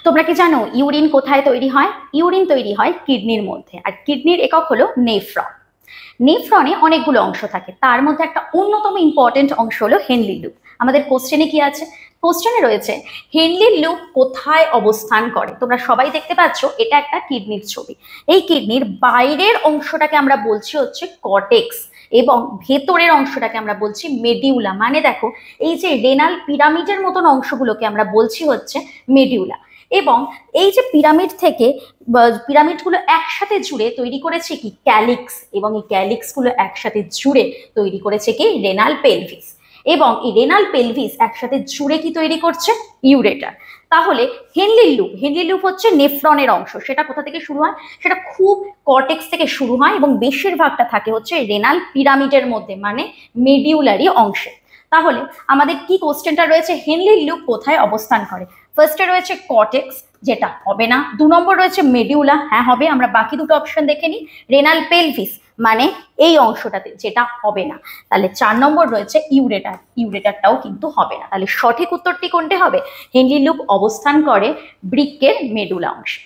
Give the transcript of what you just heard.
তোমরা কি জানো ইউরিন কোথায় তৈরি হয়? ইউরিন তৈরি হয় কিডনির মধ্যে, আর কিডনির একক হলো নেফ্রন। নেফ্রনে অনেকগুলো অংশ থাকে, তার মধ্যে একটা অন্যতম ইম্পর্টেন্ট অংশ হলো হেনলি লুপ। আমাদের কোশ্চেনে কি আছে? কোশ্চেনে রয়েছে হেনলি লুপ কোথায় অবস্থান করে। তোমরা সবাই দেখতে পাচ্ছ এটা একটা কিডনির ছবি। এই কিডনির বাইরের অংশটাকে আমরা বলছি হচ্ছে কর্টেক্স, এবং ভেতরের অংশটাকে আমরা বলছি মেডিউলা। মানে দেখো, এই যে রেনাল পিরামিডের মতন অংশগুলোকে আমরা বলছি হচ্ছে মেডিউলা। এবং এই যে পিরামিড থেকে পিরামিডগুলো একসাথে জুড়ে তৈরি করেছে কি ক্যালিক্স, এবং এই ক্যালিক্সগুলো একসাথে জুড়ে তৈরি করেছে কি রেনাল পেলভিস। এবং এই রেনাল পেলভিস একসাথে জুড়ে কি তৈরি করছে? ইউরেটার। তাহলে হেনলি লুপ হচ্ছে নেফ্রনের অংশ। সেটা কোথা থেকে শুরু হয়? সেটা খুব কর্টেক্স থেকে শুরু হয় এবং বেশিরভাগটা থাকে হচ্ছে রেনাল পিরামিডের মধ্যে, মানে মেডিউলারি অংশে। তাহলে আমাদের কি কোশ্চেনটা রয়েছে, হেনলি লুপ কোথায় অবস্থান করে? ফার্স্টে রয়েছে কর্টেক্স, যেটা হবে না। 2 নম্বর রয়েছে মেডিউলা, হ্যাঁ হবে। আমরা বাকি দুটো অপশন দেখে নিই। রেনাল পেলভিস, মানে এই অংশটাতে, যেটা হবে না। তাহলে 4 নম্বর রয়েছে ইউরেটার, ইউরেটারটাও কিন্তু হবে না। তাহলে সঠিক উত্তরটি কোনটি হবে? হেনলি লুপ অবস্থান করে বৃক্কের মেডুলা অংশে।